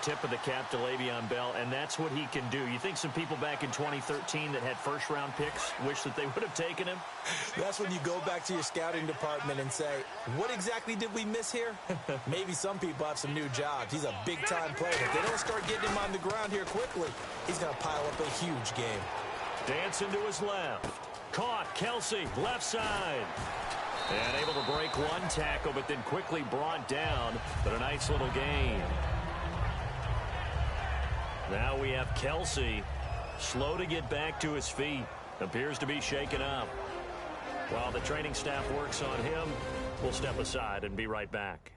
tip of the cap to Le'Veon Bell, and that's what he can do. You think some people back in 2013 that had first-round picks wish that they would have taken him? That's when you go back to your scouting department and say, what exactly did we miss here? Maybe some people have some new jobs. He's a big-time player. If they don't start getting him on the ground here quickly, he's going to pile up a huge game. Dancing to his left. Caught. Kelsey, left side. And able to break one tackle, but then quickly brought down. But a nice little gain. Now we have Kelsey, slow to get back to his feet. Appears to be shaken up. While the training staff works on him, we'll step aside and be right back.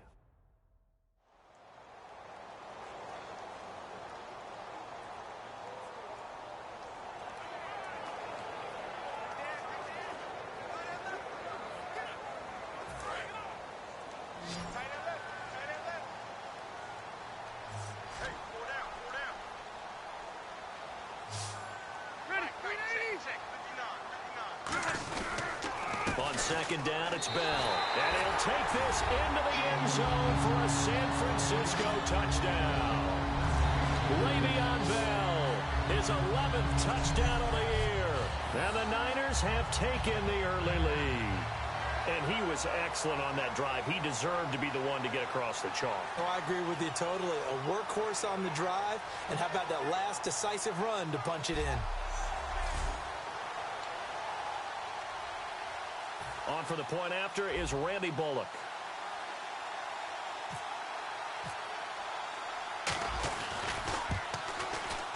Second down, it's Bell. And he'll take this into the end zone for a San Francisco touchdown. Le'Veon Bell, his 11th touchdown of the year. And the Niners have taken the early lead. And he was excellent on that drive. He deserved to be the one to get across the chalk. Oh, I agree with you totally. A workhorse on the drive. And how about that last decisive run to punch it in? On for the point after is Randy Bullock.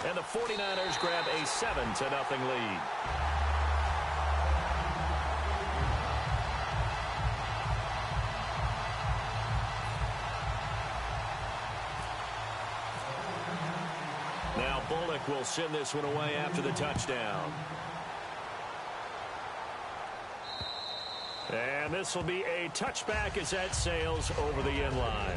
And the 49ers grab a 7-0 lead. Now Bullock will send this one away after the touchdown. And this will be a touchback as that sails over the end line.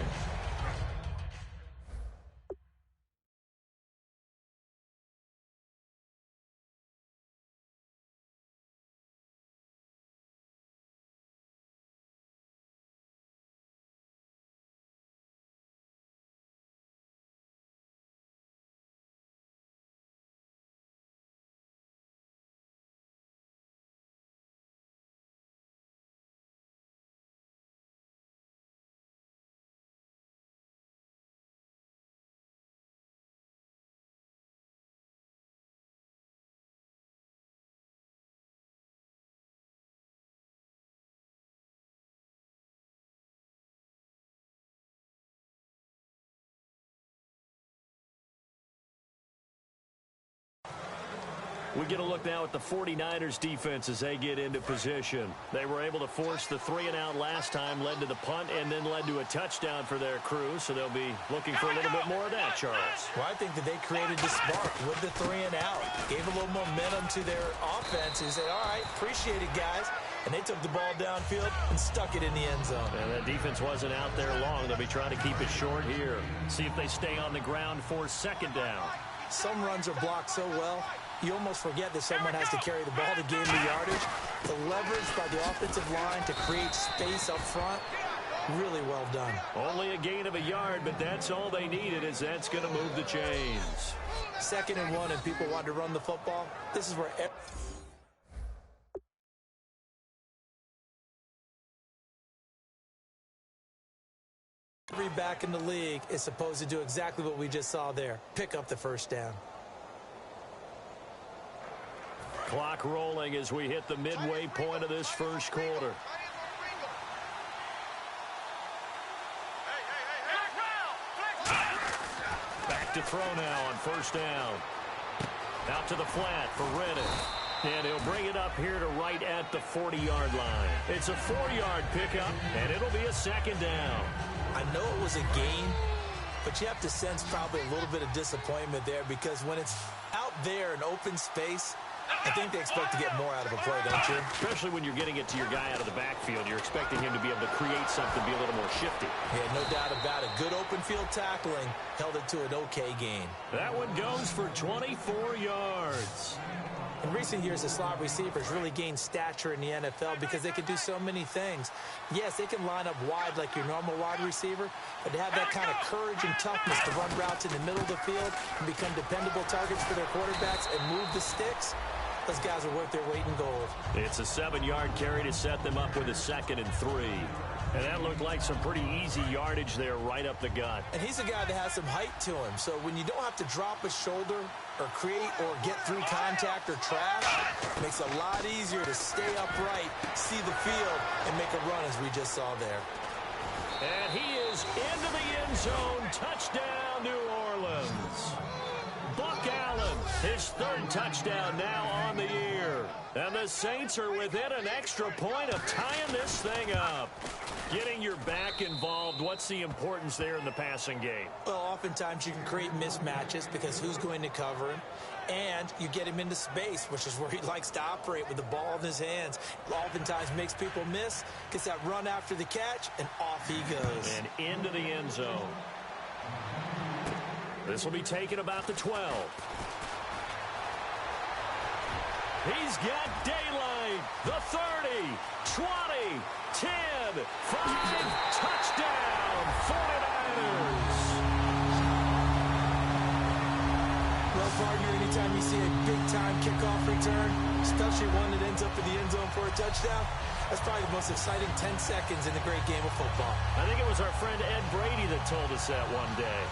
We get a look now at the 49ers defense as they get into position. They were able to force the 3-and-out last time, led to the punt, and then led to a touchdown for their crew. So they'll be looking for a little bit more of that, Charles. Well, I think that they created the spark with the 3-and-out. Gave a little momentum to their offense and said, all right, appreciate it, guys. And they took the ball downfield and stuck it in the end zone. And that defense wasn't out there long. They'll be trying to keep it short here. See if they stay on the ground for second down. Some runs are blocked so well, you almost forget that someone has to carry the ball to gain the yardage. The leverage by the offensive line to create space up front, really well done. Only a gain of a yard, but that's all they needed, as that's going to move the chains. 2nd and 1, and people want to run the football. This is where every back in the league is supposed to do exactly what we just saw there. Pick up the first down. Clock rolling as we hit the midway point of this first quarter. Back to throw now on first down. Out to the flat for Reddick. And he'll bring it up here to right at the 40-yard line. It's a 4-yard pickup, and it'll be a second down. I know it was a gain, but you have to sense probably a little bit of disappointment there, because when it's out there in open space, I think they expect to get more out of a play, don't you? Especially when you're getting it to your guy out of the backfield. You're expecting him to be able to create something, be a little more shifty. Yeah, no doubt about it. Good open field tackling held it to an okay gain. That one goes for 24 yards. In recent years, the slot receivers really gained stature in the NFL because they can do so many things. Yes, they can line up wide like your normal wide receiver, but to have that kind of courage and toughness to run routes in the middle of the field and become dependable targets for their quarterbacks and move the sticks, those guys are worth their weight in gold. It's a 7-yard carry to set them up with a 2nd and 3. And that looked like some pretty easy yardage there right up the gut. And he's a guy that has some height to him. So when you don't have to drop a shoulder or create or get through contact or trash, it makes it a lot easier to stay upright, see the field, and make a run as we just saw there. And he is into the end zone. Touchdown, New Orleans. Buck Allen, his 3rd touchdown now on the year. And the Saints are within an extra point of tying this thing up. Getting your back involved, what's the importance there in the passing game? Well, oftentimes you can create mismatches because who's going to cover him? And you get him into space, which is where he likes to operate with the ball in his hands. Oftentimes makes people miss, gets that run after the catch, and off he goes. And into the end zone. This will be taken about the 12. He's got daylight. The 30, 20, 10, 5, touchdown, 49ers. Well, partner, anytime you see a big-time kickoff return, especially one that ends up in the end zone for a touchdown, that's probably the most exciting 10 seconds in the great game of football. I think it was our friend Ed Brady that told us that one day.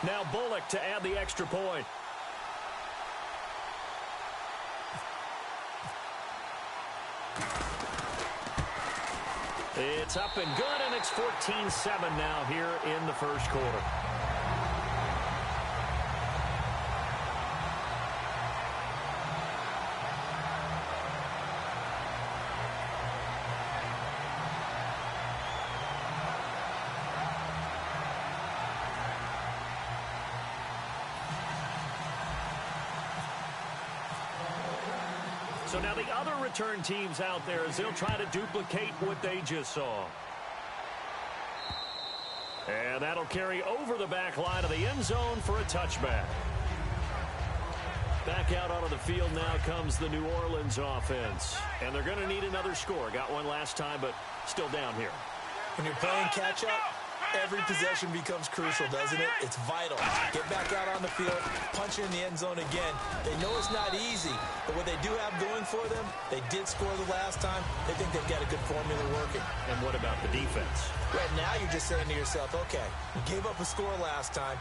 Now Bullock to add the extra point. It's up and good, and it's 14-7 now here in the first quarter. So now the other return teams out there as they'll try to duplicate what they just saw. And that'll carry over the back line of the end zone for a touchback. Back out onto the field now comes the New Orleans offense. And they're going to need another score. Got one last time, but still down here. When you're playing catch-up, every possession becomes crucial, doesn't it? It's vital. Get back out on the field, punch it in the end zone again. They know it's not easy, but what they do have going for them, they did score the last time. They think they've got a good formula working. And what about the defense? Right now, you're just saying to yourself, okay, we gave up a score last time.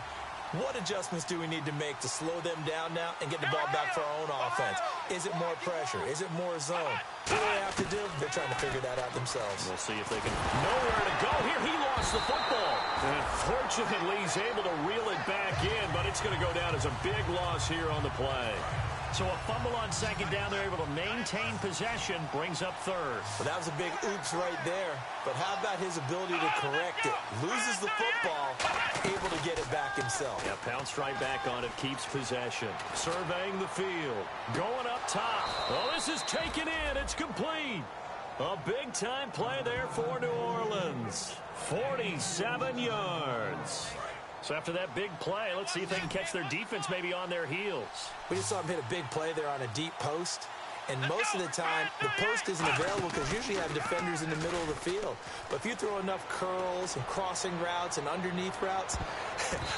What adjustments do we need to make to slow them down now and get the ball back for our own offense? Is it more pressure? Is it more zone? What do they have to do? They're trying to figure that out themselves. We'll see if they can. Nowhere to go here. He lost the football. And fortunately, he's able to reel it back in, but it's going to go down as a big loss here on the play. So a fumble on second down. They're able to maintain possession, brings up third. Well, that was a big oops right there. But how about his ability to correct it? Loses the football, able to get it back himself. Yeah, pounced right back on it, keeps possession. Surveying the field. Going up top. Oh, this is taken in. It's complete. A big-time play there for New Orleans. 47 yards. So after that big play, let's see if they can catch their defense maybe on their heels. We just saw him hit a big play there on a deep post. And most of the time, the post isn't available because usually you have defenders in the middle of the field. But if you throw enough curls and crossing routes and underneath routes,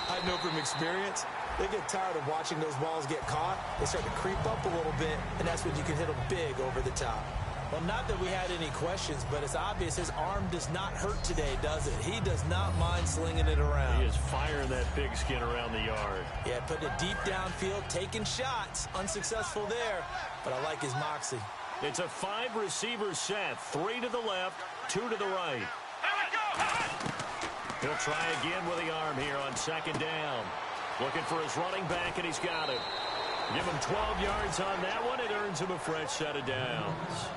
I know from experience, they get tired of watching those balls get caught. They start to creep up a little bit, and that's when you can hit them big over the top. Well, not that we had any questions, but it's obvious his arm does not hurt today, does it? He does not mind slinging it around. He is firing that pigskin around the yard. Yeah, putting it deep downfield, taking shots. Unsuccessful there, but I like his moxie. It's a 5-receiver set. 3 to the left, 2 to the right. He'll try again with the arm here on second down. Looking for his running back, and he's got it. Give him 12 yards on that one. It earns him a fresh set of downs.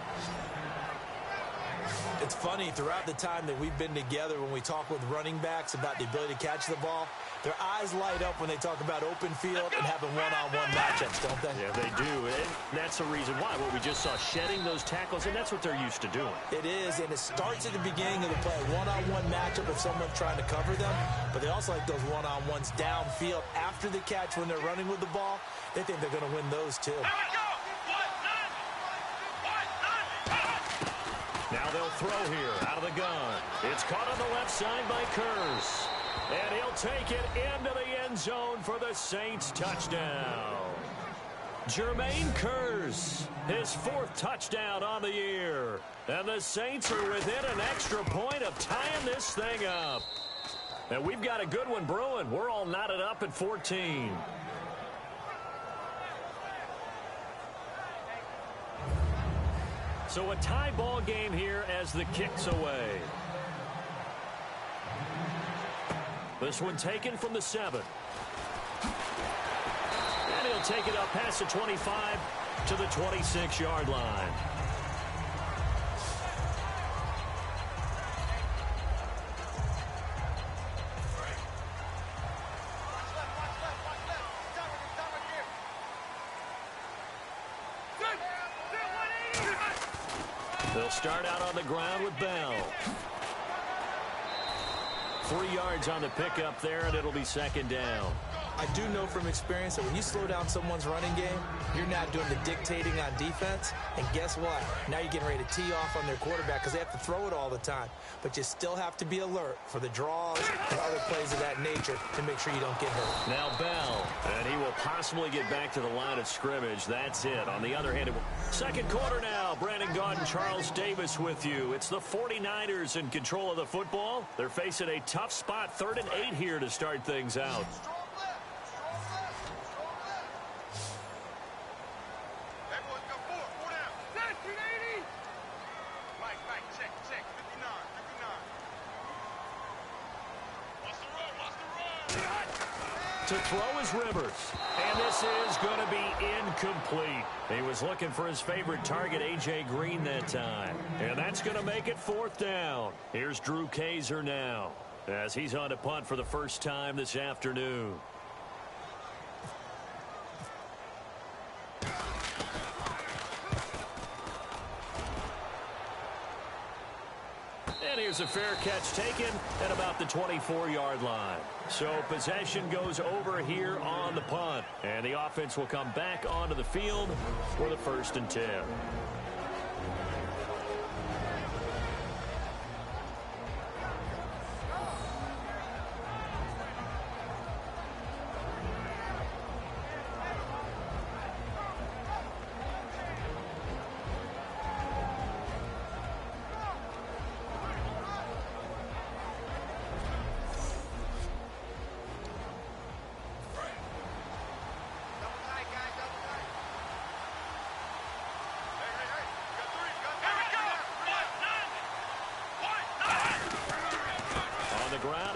It's funny, throughout the time that we've been together, when we talk with running backs about the ability to catch the ball, their eyes light up when they talk about open field and having one-on-one matchups, don't they? Yeah, they do. And that's the reason why. What we just saw, shedding those tackles, and that's what they're used to doing. It is, and it starts at the beginning of the play. One-on-one matchup if someone's trying to cover them, but they also like those one-on-ones downfield after the catch when they're running with the ball. They think they're going to win those, too. Now they'll throw here out of the gun. It's caught on the left side by Kurz. And he'll take it into the end zone for the Saints touchdown. Jermaine Kurz, his 4th touchdown on the year. And the Saints are within an extra point of tying this thing up. And we've got a good one brewing. We're all knotted up at 14. So a tie ball game here as the kick's away. This one taken from the 7. And he'll take it up past the 25 to the 26-yard line. They'll start out on the ground with Bell. 3 yards on the pickup there, and it'll be 2nd down. I do know from experience that when you slow down someone's running game, you're not doing the dictating on defense. And guess what? Now you're getting ready to tee off on their quarterback because they have to throw it all the time. But you still have to be alert for the draws and other plays of that nature to make sure you don't get hurt. Now Bell, and he will possibly get back to the line of scrimmage. That's it. On the other hand, second quarter now. Brandon Gaudin, Charles Davis with you. It's the 49ers in control of the football. They're facing a tough spot, 3rd and 8 here to start things out. To throw is Rivers. And this is going to be incomplete. He was looking for his favorite target, A.J. Green, that time. And that's going to make it 4th down. Here's Drew Kaiser now as he's on to punt for the first time this afternoon. And here's a fair catch taken at about the 24-yard line. So possession goes over here on the punt. And the offense will come back onto the field for the 1st and 10.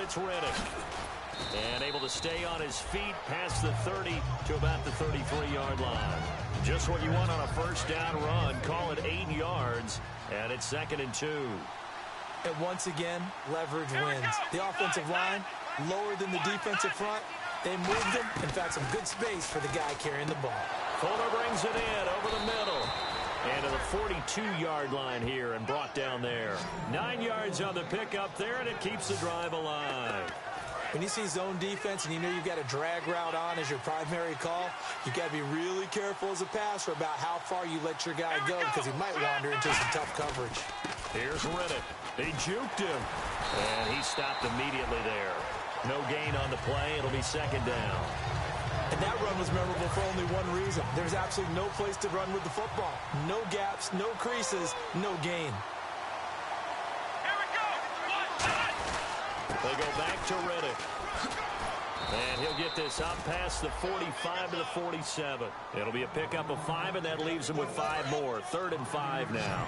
It's Reddick. And able to stay on his feet past the 30 to about the 33-yard line. Just what you want on a first down run. Call it 8 yards. And it's 2nd and 2. And once again, leverage wins. The offensive line, lower than the defensive front. They moved him. In fact, some good space for the guy carrying the ball. Fuller brings it in over the middle. And to the 42-yard line here and brought down there. 9 yards on the pickup there, and it keeps the drive alive. When you see zone defense and you know you've got a drag route on as your primary call, you've got to be really careful as a passer about how far you let your guy go because he might wander into some tough coverage. Here's Riddick. He juked him, and he stopped immediately there. No gain on the play. It'll be 2nd down. And that run was memorable for only one reason. There's absolutely no place to run with the football. No gaps, no creases, no gain. Here we go. They go back to Riddick. And he'll get this up past the 45 to the 47. It'll be a pickup of 5, and that leaves him with 5 more. 3rd and 5 now.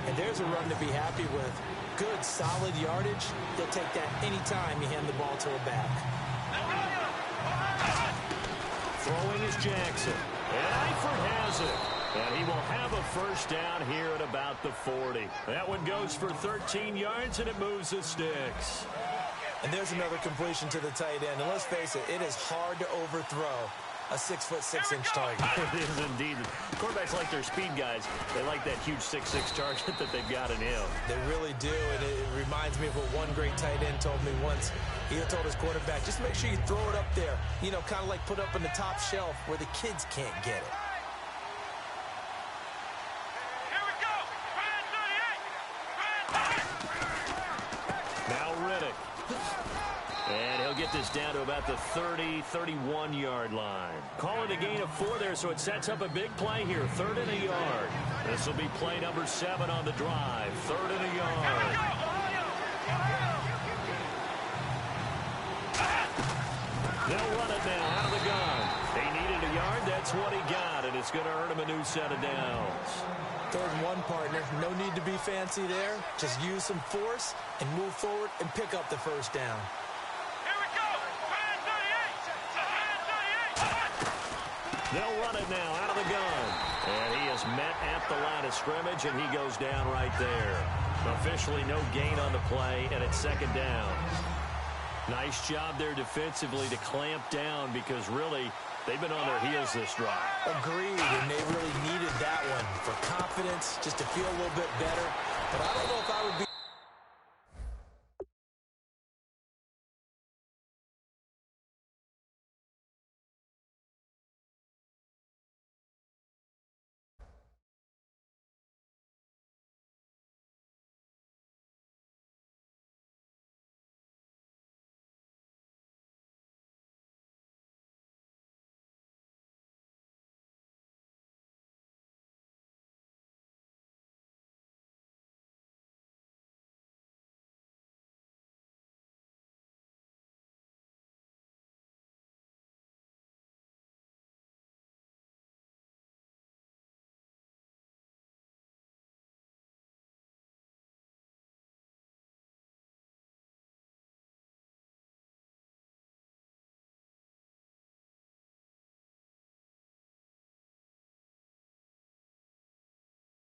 And there's a run to be happy with. Good, solid yardage. They'll take that any time you hand the ball to a back. Throwing is Jackson. And Eifert has it. And he will have a first down here at about the 40. That one goes for 13 yards, and it moves the sticks. And there's another completion to the tight end. And let's face it, it is hard to overthrow a 6'6" target. It is indeed. Quarterbacks like their speed guys. They like that huge 6'6" target that they've got in him. They really do, and it reminds me of what one great tight end told me once. He told his quarterback, just make sure you throw it up there. You know, kind of like put up on the top shelf where the kids can't get it. And he'll get this down to about the 30, 31-yard line. Call it a gain of 4 there, so it sets up a big play here. 3rd and a yard. This will be play number 7 on the drive. 3rd and a yard. They'll run it now out of the gun. He needed a yard. That's what he got, and it's going to earn him a new set of downs. 3rd and 1, partner. No need to be fancy there. Just use some force and move forward and pick up the first down. They'll run it now out of the gun. And he is met at the line of scrimmage, and he goes down right there. Officially no gain on the play, and it's 2nd down. Nice job there defensively to clamp down because really they've been on their heels this drive. Agreed, and they really needed that one for confidence, just to feel a little bit better. But I don't know if I would be